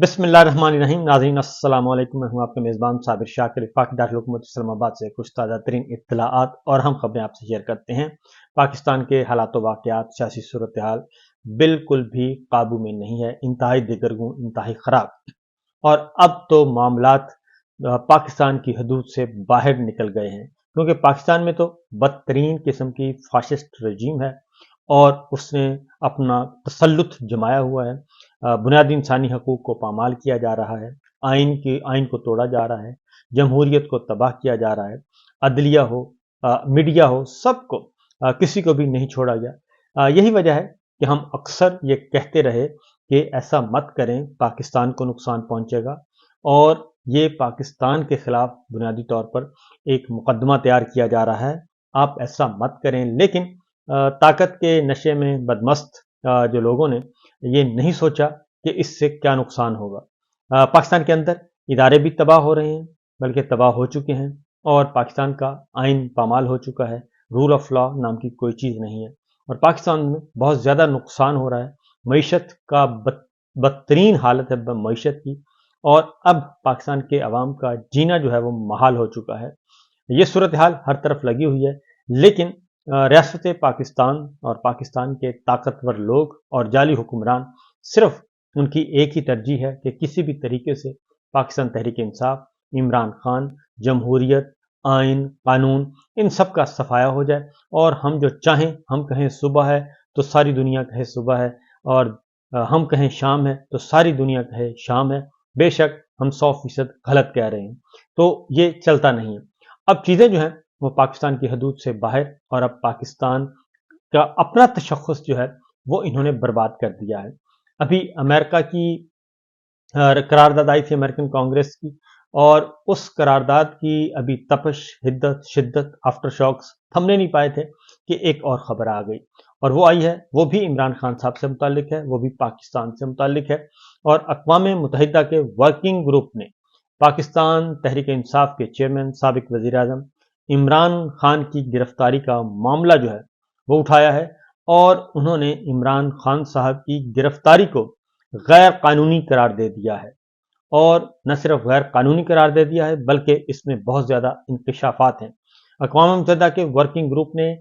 बिस्मिल्लाहिर्रहमानिर्रहीम। नाज़रीन अस्सलाम वालेकुम। मैं हूं आपका मेज़बान साबिर शाकिर पाक दारुल हुकूमत इस्लामाबाद से कुछ ताज़ा तरीन इत्तलाआत और हम खबरें आपसे शेयर करते हैं। पाकिस्तान के हालात वाक़यात, सियासी सूरत हाल बिल्कुल भी काबू में नहीं है, इंतहाई दिगरगूं, इंतहाई ख़राब। और अब तो मामलात पाकिस्तान की हदूद से बाहर निकल गए हैं, क्योंकि पाकिस्तान में तो बदतरीन किस्म की फाशिस्ट रजीम है और उसने अपना तसल्लुत जमाया हुआ है। बुनियादी इंसानी हकूक़ को पामाल किया जा रहा है, आइन को तोड़ा जा रहा है, जमहूरियत को तबाह किया जा रहा है, अदलिया हो, मीडिया हो, सबको, किसी को भी नहीं छोड़ा गया। यही वजह है कि हम अक्सर ये कहते रहे कि ऐसा मत करें, पाकिस्तान को नुकसान पहुंचेगा, और ये पाकिस्तान के खिलाफ बुनियादी तौर पर एक मुकदमा तैयार किया जा रहा है, आप ऐसा मत करें। लेकिन ताकत के नशे में बदमस्त जो लोगों ने ये नहीं सोचा कि इससे क्या नुकसान होगा। पाकिस्तान के अंदर इदारे भी तबाह हो रहे हैं, बल्कि तबाह हो चुके हैं, और पाकिस्तान का आइन पामाल हो चुका है। रूल ऑफ लॉ नाम की कोई चीज़ नहीं है, और पाकिस्तान में बहुत ज़्यादा नुकसान हो रहा है। मईशत का बदतरीन हालत है मईशत की, और अब पाकिस्तान के अवाम का जीना जो है वो महाल हो चुका है। ये सूरत हाल हर तरफ लगी हुई है, लेकिन रियासत पाकिस्तान और पाकिस्तान के ताकतवर लोग और जाली हुक्मरान सिर्फ उनकी एक ही तरजीह है कि किसी भी तरीके से पाकिस्तान तहरीक इंसाफ, इमरान खान, जमहूरियत, आइन, कानून, इन सब का सफाया हो जाए, और हम जो चाहें, हम कहें सुबह है तो सारी दुनिया कहे सुबह है, और हम कहें शाम है तो सारी दुनिया कहे शाम है। बेशक हम 100% गलत कह रहे हैं, तो ये चलता नहीं है। अब चीज़ें जो हैं वो पाकिस्तान की हदूद से बाहर, और अब पाकिस्तान का अपना तशख़्ख़ुस जो है वो इन्होंने बर्बाद कर दिया है। अभी अमेरिका की करारदाद आई थी, अमेरिकन कांग्रेस की, और उस करारदाद की अभी तपश, हिद्दत, शिद्दत, आफ्टर शॉक्स थमने नहीं पाए थे कि एक और खबर आ गई, और वो आई है, वो भी इमरान खान साहब से मुताल्लिक है, वो भी पाकिस्तान से मुताल्लिक है। और अक़वाम मुत्तहिदा के वर्किंग ग्रुप ने पाकिस्तान तहरीक इंसाफ के चेयरमैन, साबिक वज़ीर आज़म इमरान खान की गिरफ्तारी का मामला जो है वो उठाया है, और उन्होंने इमरान खान साहब की गिरफ्तारी को गैर कानूनी करार दे दिया है। और न सिर्फ गैर कानूनी करार दे दिया है, बल्कि इसमें बहुत ज़्यादा इंकशाफात हैं। अक़वाम मुत्तहिदा के वर्किंग ग्रुप ने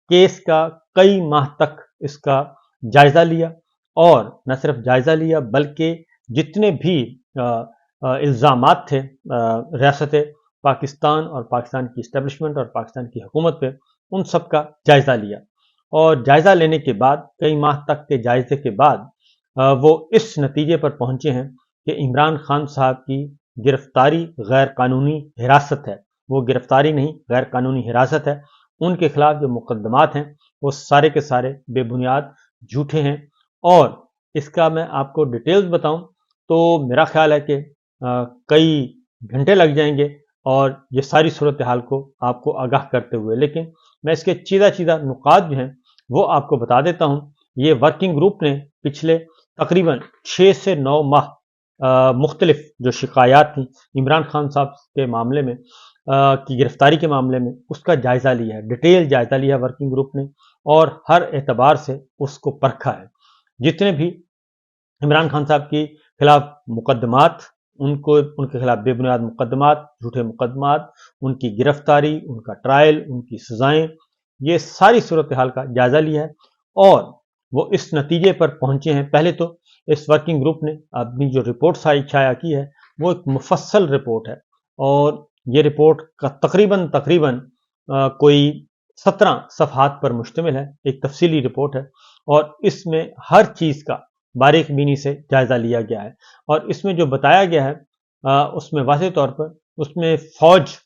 केस का कई माह तक इसका जायज़ा लिया, और न सिर्फ जायज़ा लिया बल्कि जितने भी इल्ज़ामात थे रियासत पाकिस्तान और पाकिस्तान की इस्टेब्लिशमेंट और पाकिस्तान की हुकूमत पे, उन सब का जायज़ा लिया। और जायज़ा लेने के बाद, कई माह तक के जायज़े के बाद, वो इस नतीजे पर पहुंचे हैं कि इमरान खान साहब की गिरफ्तारी गैर कानूनी हिरासत है। वो गिरफ्तारी नहीं, गैर कानूनी हिरासत है। उनके खिलाफ जो मुकदमात हैं वो सारे के सारे बेबुनियाद, झूठे हैं। और इसका मैं आपको डिटेल्स बताऊं तो मेरा ख्याल है कि कई घंटे लग जाएंगे और ये सारी सूरत हाल को आपको आगाह करते हुए, लेकिन मैं इसके चीदा चीदा नुकात जो हैं वो आपको बता देता हूं। ये वर्किंग ग्रुप ने पिछले तकरीबन 6 से 9 माह मुख्तलिफ जो शिकायत थी इमरान खान साहब के मामले में, की गिरफ्तारी के मामले में, उसका जायज़ा लिया है, डिटेल जायज़ा लिया वर्किंग ग्रुप ने, और हर एतबार से उसको परखा है। जितने भी इमरान खान साहब के खिलाफ मुकदमात, उनके खिलाफ बेबुनियाद मुकदमात, झूठे मुकदमात, उनकी गिरफ्तारी, उनका ट्रायल, उनकी सजाएं, ये सारी सूरत हाल का जायज़ा लिया है, और वो इस नतीजे पर पहुंचे हैं। पहले तो इस वर्किंग ग्रुप ने अपनी जो रिपोर्ट शाया की है वो एक मुफस्सल रिपोर्ट है, और ये रिपोर्ट का तकरीबन कोई 17 सफ़हात पर मुश्तमिल है, एक तफसीली रिपोर्ट है, और इसमें हर चीज़ का बारीक बीनी से जायज़ा लिया गया है। और इसमें जो बताया गया है उसमें वाज़ेह तौर पर उसमें फ़ौज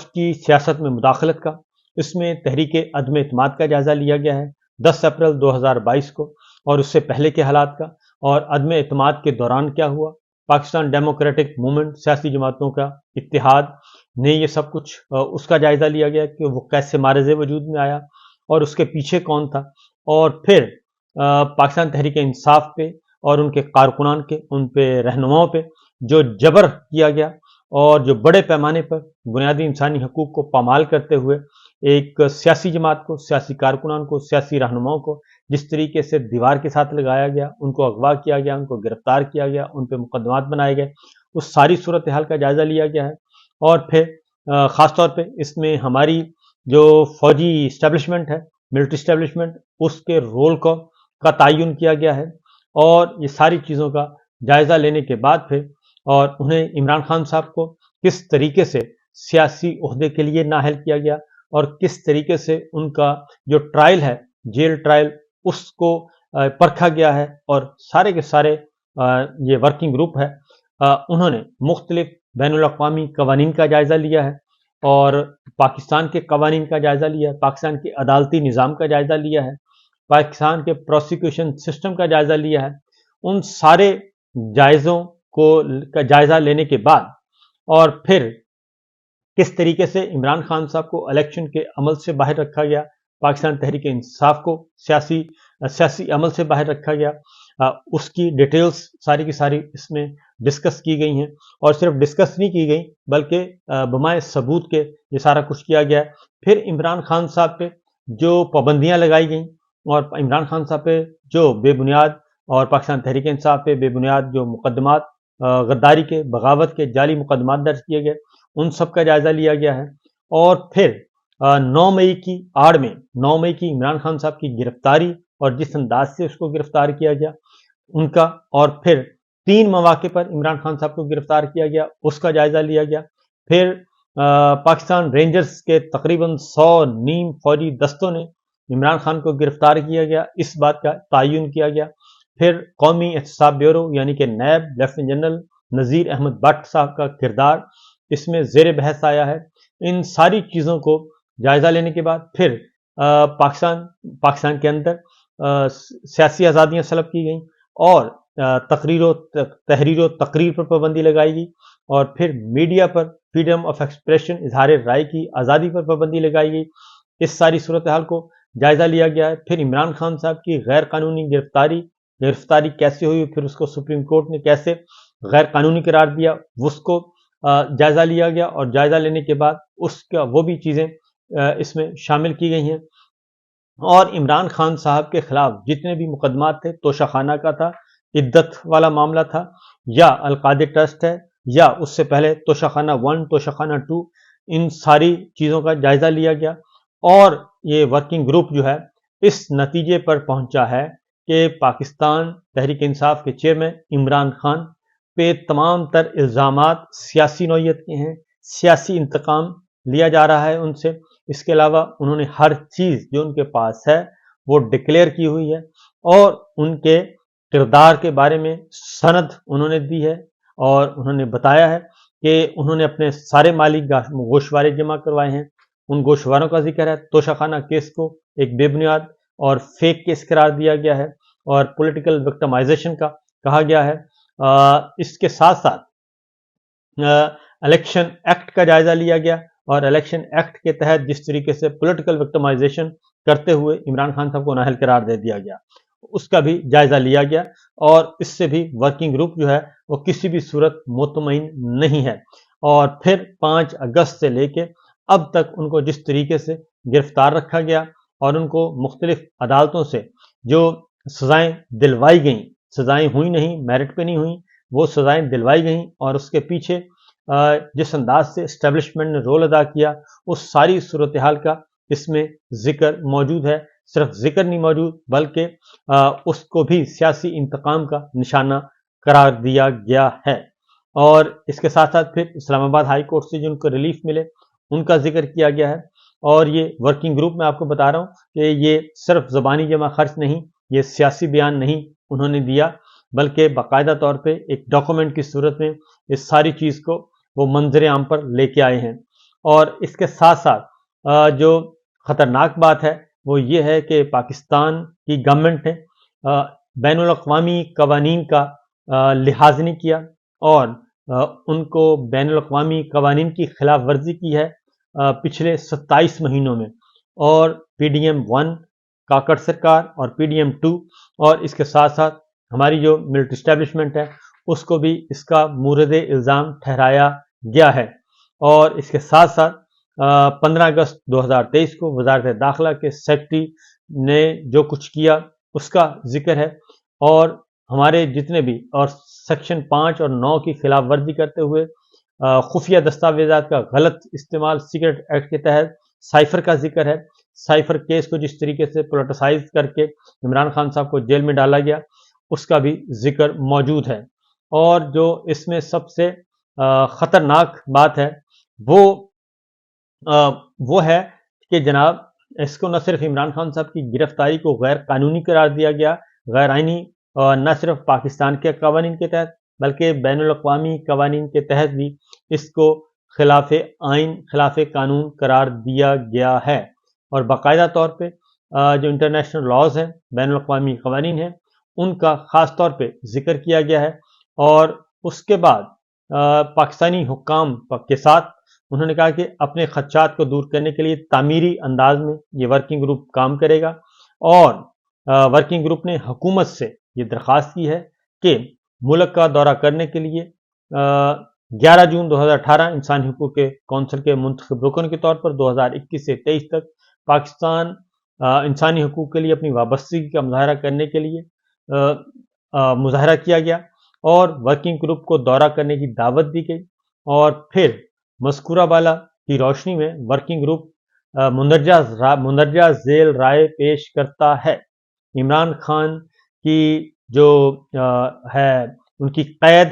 की सियासत में मुदाखलत का, इसमें तहरीक अदम एतमाद का जायज़ा लिया गया है 10 अप्रैल 2022 को, और उससे पहले के हालात का, और अदम एतमाद के दौरान क्या हुआ, पाकिस्तान डेमोक्रेटिक मूवमेंट, सियासी जमातों का इत्तेहाद ने ये सब कुछ, उसका जायज़ा लिया गया कि वो कैसे मारज़ वजूद में आया और उसके पीछे कौन था। और फिर पाकिस्तान तहरीक इंसाफ पे और उनके कारकुनान के, उन पे रहनुमाओं पे जो जबर किया गया, और जो बड़े पैमाने पर बुनियादी इंसानी हकूक़ को पामाल करते हुए एक सियासी जमात को, सियासी कारकुनान को, सियासी रहनुमाओं को जिस तरीके से दीवार के साथ लगाया गया, उनको अगवा किया गया, उनको गिरफ्तार किया गया, उन पे मुकदमात बनाए गए, उस सारी सूरत हाल का जायज़ा लिया गया है। और फिर ख़ास तौर पे इसमें हमारी जो फ़ौजी इस्टेब्लिशमेंट है, मिलिट्री इस्टेब्लिशमेंट, उसके रोल का तयन किया गया है। और ये सारी चीज़ों का जायज़ा लेने के बाद फिर और उन्हें इमरान खान साहब को किस तरीके से सियासी ओहदे के लिए नाअहल किया गया और किस तरीके से उनका जो ट्रायल है, जेल ट्रायल, उसको परखा गया है। और सारे के सारे ये वर्किंग ग्रुप है, उन्होंने मुख्तलिफ बैनुल-अक़वामी क़वानीन का जायज़ा लिया है और पाकिस्तान के क़वानीन का जायज़ा लिया है, पाकिस्तान के अदालती निज़ाम का जायज़ा लिया है, पाकिस्तान के प्रोसिक्यूशन सिस्टम का जायज़ा लिया है। उन सारे जायज़ों का जायज़ा लेने के बाद और फिर किस तरीके से इमरान खान साहब को इलेक्शन के अमल से बाहर रखा गया, पाकिस्तान तहरीक इंसाफ को सियासी अमल से बाहर रखा गया, उसकी डिटेल्स सारी की सारी इसमें डिस्कस की गई हैं। और सिर्फ डिस्कस नहीं की गई बल्कि बमाए सबूत के ये सारा कुछ किया गया है। फिर इमरान खान साहब पे जो पाबंदियां लगाई गई और इमरान खान साहब पे जो बेबुनियाद और पाकिस्तान तहरीक इंसाफ पे बेबुनियाद जो मुकदमात, गद्दारी के, बगावत के जाली मुकदमात दर्ज किए गए, उन सब का जायज़ा लिया गया है। और फिर 9 मई की आड़ में 9 मई की इमरान खान साहब की गिरफ्तारी और जिस अंदाज से उसको गिरफ्तार किया गया उनका, और फिर 3 मौके पर इमरान खान साहब को गिरफ्तार किया गया, उसका जायज़ा लिया गया। फिर पाकिस्तान रेंजर्स के तकरीबन 100 नीम फौजी दस्तों ने इमरान खान को गिरफ्तार किया गया, इस बात का तयन किया गया। फिर कौमी एहतसाब ब्यूरो यानी कि नैब, लेफ्टिनेंट जनरल नज़ीर अहमद भट्ट साहब का किरदार इसमें ज़ेर बहस आया है। इन सारी चीज़ों को जायज़ा लेने के बाद फिर पाकिस्तान के अंदर सियासी आज़ादियाँ सलब की गई और तहरीर तकरीर पर पाबंदी लगाई गई और फिर मीडिया पर फ्रीडम ऑफ एक्सप्रेशन, इजहार राय की आज़ादी पर पाबंदी लगाई गई। इस सारी सूरत हाल को जायज़ा लिया गया है। फिर इमरान खान साहब की गैर कानूनी गिरफ्तारी कैसे हुई, फिर उसको सुप्रीम कोर्ट ने कैसे गैर कानूनी करार दिया, उसको जायज़ा लिया गया और जायज़ा लेने के बाद उसका वो भी चीज़ें इसमें शामिल की गई हैं। और इमरान खान साहब के खिलाफ जितने भी मुकदमात थे, तोशाखाना का था, इद्दत वाला मामला था, या अलकादे ट्रस्ट है, या उससे पहले तोशाखाना 1, तोशाखाना 2, इन सारी चीज़ों का जायज़ा लिया गया। और ये वर्किंग ग्रुप जो है इस नतीजे पर पहुंचा है कि पाकिस्तान तहरीक इंसाफ के चेयरमैन इमरान खान पे तमाम तर इल्ज़ामात सियासी नौयत के हैं, सियासी इंतकाम लिया जा रहा है उनसे। इसके अलावा उन्होंने हर चीज़ जो उनके पास है वो डिक्लेयर की हुई है और उनके किरदार के बारे में सनद उन्होंने दी है और उन्होंने बताया है कि उन्होंने अपने सारे माली गोशवारे जमा करवाए हैं। उन गोशवारों का जिक्र है। तोशाखाना केस को एक बेबुनियाद और फेक केस करार दिया गया है और पॉलिटिकल विक्टिमाइजेशन का कहा गया है। इसके साथ साथ इलेक्शन एक्ट का जायज़ा लिया गया और इलेक्शन एक्ट के तहत जिस तरीके से पॉलिटिकल विक्टिमाइजेशन करते हुए इमरान खान साहब को नाअहल करार दे दिया गया, उसका भी जायज़ा लिया गया। और इससे भी वर्किंग ग्रुप जो है वो किसी भी सूरत मुतमईन नहीं है। और फिर 5 अगस्त से लेके अब तक उनको जिस तरीके से गिरफ्तार रखा गया और उनको मुख्तलिफ अदालतों से जो सज़ाएँ दिलवाई गईं, सज़ाएँ हुई नहीं, मेरिट पे नहीं हुई, वो सज़ाएँ दिलवाई गईं और उसके पीछे जिस अंदाज से इस्टेब्लिशमेंट ने रोल अदा किया, उस सारी सूरत हाल का इसमें जिक्र मौजूद है। सिर्फ जिक्र नहीं मौजूद बल्कि उसको भी सियासी इंतकाम का निशाना करार दिया गया है। और इसके साथ साथ फिर इस्लामाबाद हाई कोर्ट से जिनको रिलीफ मिले उनका जिक्र किया गया है। और ये वर्किंग ग्रुप में आपको बता रहा हूँ कि ये सिर्फ ज़बानी जमा खर्च नहीं, ये सियासी बयान नहीं उन्होंने दिया, बल्कि बाकायदा तौर पे एक डॉक्यूमेंट की सूरत में इस सारी चीज़ को वो मंजर आम पर लेके आए हैं। और इसके साथ साथ जो ख़तरनाक बात है वो ये है कि पाकिस्तान की गवर्नमेंट ने बैनुल अक़वामी क़वानीन का लिहाज नहीं किया और उनको बैनुल अक़वामी क़वानीन की खिलाफ वर्जी की है पिछले 27 महीनों में। और PDM 1 काकड़ सरकार और PDM 2 और इसके साथ साथ हमारी जो मिलिट्री इस्टेब्लिशमेंट है उसको भी इसका मूरद इल्ज़ाम ठहराया गया है। और इसके साथ साथ 15 अगस्त 2023 को वज़ारत दाखिला के सेक्रेटरी ने जो कुछ किया اس کا ذکر ہے، اور ہمارے جتنے بھی اور سیکشن 5 اور 9 کی خلاف ورزی کرتے ہوئے خفیہ دستاویزات کا غلط استعمال سیکرٹ ایکٹ کے تحت سائفر کا ذکر ہے۔ سائفر کیس کو جس طریقے سے پولیٹیسائز کر کے عمران خان صاحب کو جیل میں ڈالا گیا، اس کا بھی ذکر موجود ہے۔ اور جو اس میں سب سے خطرناک بات ہے وہ ہے کہ جناب اس کو نہ صرف عمران خان صاحب کی گرفتاری کو غیر قانونی قرار دیا گیا، غیر آئینی، نہ صرف پاکستان کے قوانین کے تحت بلکہ بین الاقوامی قوانین کے تحت بھی اس کو خلاف آئین، خلاف قانون قرار دیا گیا ہے، اور باقاعدہ طور پہ جو انٹرنیشنل لاز ہیں، بین الاقوامی قوانین ہیں، ان کا خاص طور پہ ذکر کیا گیا ہے۔ اور اس کے بعد پاکستانی حکام کے ساتھ انہوں نے کہا کہ اپنے خدشات کو دور کرنے کے لیے تعمیری انداز میں یہ ورکنگ گروپ کام کرے گا، اور ورکنگ گروپ نے حکومت سے یہ درخواست کی ہے کہ ملک کا دورہ کرنے کے لیے 11 جون 2018 انسانی حقوق کے کونسل کے منتخب رکن کے طور پر 2021 سے 23 تک پاکستان انسانی حقوق کے لیے اپنی وابستگی کا مظاہرہ کرنے کے لیے مظاہرہ کیا گیا، اور ورکنگ گروپ کو دورہ کرنے کی دعوت دی گئی، اور پھر مذکورہ بالا کی روشنی میں ورکنگ گروپ مندرجہ ذیل رائے پیش کرتا ہے۔ عمران خان کی جو ہے ان کی قید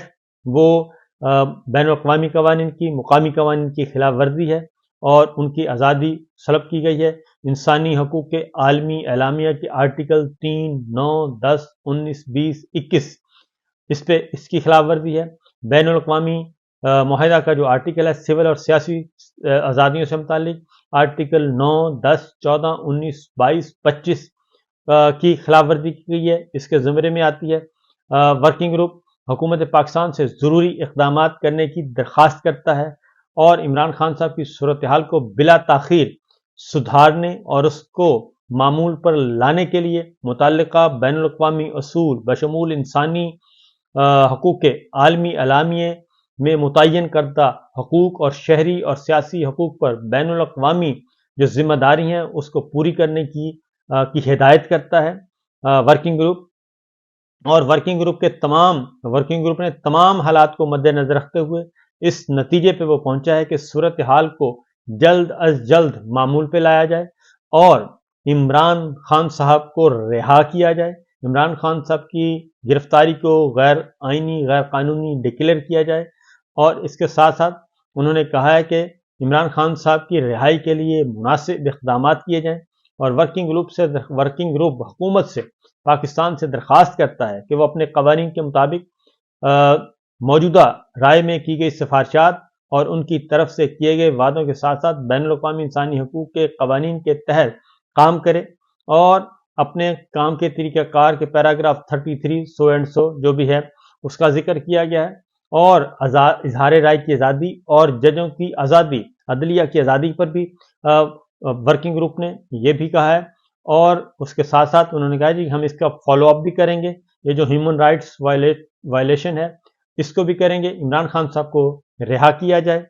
وہ بین الاقوامی قوانین کی، مقامی قوانین کی خلاف ورزی ہے، اور ان کی آزادی سلب کی گئی ہے۔ انسانی حقوق کے عالمی اعلامیہ کے آرٹیکل 3، 9، 10، 19، 20، 21 اس کی خلاف ورزی ہے۔ بین الاقوامی معاہدہ کا جو آرٹیکل ہے سول اور سیاسی آزادیوں سے متعلق، آرٹیکل 9، 10، 14، 19، 22، 25 کی خلاف ورزی کی گئی ہے، اس کے زمرے میں آتی ہے۔ ورکنگ گروپ حکومت پاکستان سے ضروری اقدامات کرنے کی درخواست کرتا ہے، اور عمران خان صاحب کی صورتحال کو بلا تاخیر سدھارنے اور اس کو معمول پر لانے کے لیے متعلقہ بین الاقوامی اصول بشمول انسانی حقوق کے عالمی اعلامیے میں متعین کردہ حقوق اور شہری اور سیاسی حقوق پر بین الاقوامی جو ذمہ داری ہیں اس کو پوری کرنے کی ہدایت کرتا ہے ورکنگ گروپ۔ اور ورکنگ گروپ نے تمام حالات کو مد نظر رکھتے ہوئے اس نتیجے پہ وہ پہنچا ہے کہ صورتحال کو جلد از جلد معمول پہ لایا جائے، اور عمران خان صاحب کو رہا کیا جائے، عمران خان صاحب کی گرفتاری کو غیر آئینی، غیر قانونی ڈکلیئر کیا جائے، اور اس کے ساتھ ساتھ انہوں نے کہا ہے کہ عمران خان صاحب کی رہائی کے لیے مناسب اقدامات کیے جائیں، اور ورکنگ گروپ حکومت سے، پاکستان سے درخواست کرتا ہے کہ وہ اپنے قوانین کے مطابق موجودہ رائے میں کی گئی سفارشات اور ان کی طرف سے کیے گئے وعدوں کے ساتھ ساتھ بین الاقوامی انسانی حقوق کے قوانین کے تحت کام کرے، اور اپنے کام کے طریقہ کار کے پیراگراف 33 سو اینڈ سو جو بھی ہے اس کا ذکر کیا گیا ہے، اور اظہار رائے کی آزادی اور ججوں کی آزادی، عدلیہ کی آزادی پر بھی ورکنگ گروپ نے یہ بھی کہا ہے، اور اس کے ساتھ ساتھ انہوں نے کہا جی ہم اس کا فالو اپ بھی کریں گے، یہ جو ہیومن رائٹس وائلیشن ہے اس کو بھی کریں گے، عمران خان صاحب کو رہا کیا جائے،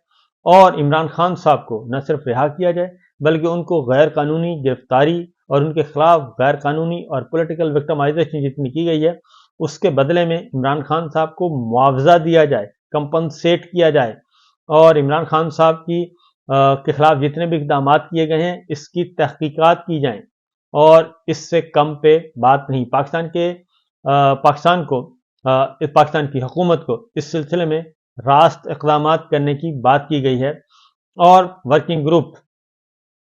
اور عمران خان صاحب کو نہ صرف رہا کیا جائے بلکہ ان کو غیر قانونی گرفتاری اور ان کے خلاف غیر قانونی اور پولیٹیکل وکٹمائزیشن جتنی کی گئی ہے اس کے بدلے میں عمران خان صاحب کو معاوضہ دیا جائے، کمپنسیٹ کیا جائے، اور عمران خان صاحب کے خلاف جتنے بھی اقدامات کیے گئے ہیں اس کی تحقیقات کی جائیں، اور اس سے کم پہ بات نہیں۔ پاکستان کی حکومت کو اس سلسلے میں راست اقدامات کرنے کی بات کی گئی ہے، اور ورکنگ گروپ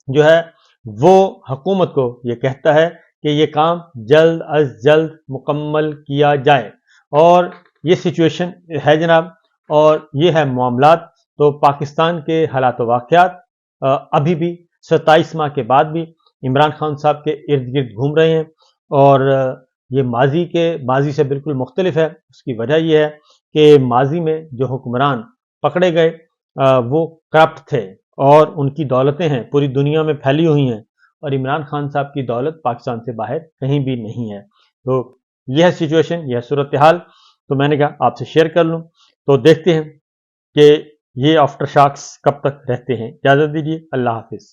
جو ہے وہ حکومت کو یہ کہتا ہے کہ یہ کام جلد از جلد مکمل کیا جائے، اور یہ سچویشن ہے جناب، اور یہ ہے معاملات۔ تو پاکستان کے حالات و واقعات ابھی بھی 27 ماہ کے بعد بھی عمران خان صاحب کے ارد گرد گھوم رہے ہیں، اور یہ ماضی سے بالکل مختلف ہے۔ اس کی وجہ یہ ہے کہ ماضی میں جو حکمران پکڑے گئے وہ کرپٹ تھے، اور ان کی دولتیں ہیں پوری دنیا میں پھیلی ہوئی ہیں، اور عمران خان صاحب کی دولت پاکستان سے باہر کہیں بھی نہیں ہے۔ تو یہ ہے سچویشن، یہ ہے صورتحال، تو میں نے کہا آپ سے شیئر کر لوں۔ تو دیکھتے ہیں کہ یہ آفٹر شاکس کب تک رہتے ہیں۔ اجازت دیجیے، اللہ حافظ۔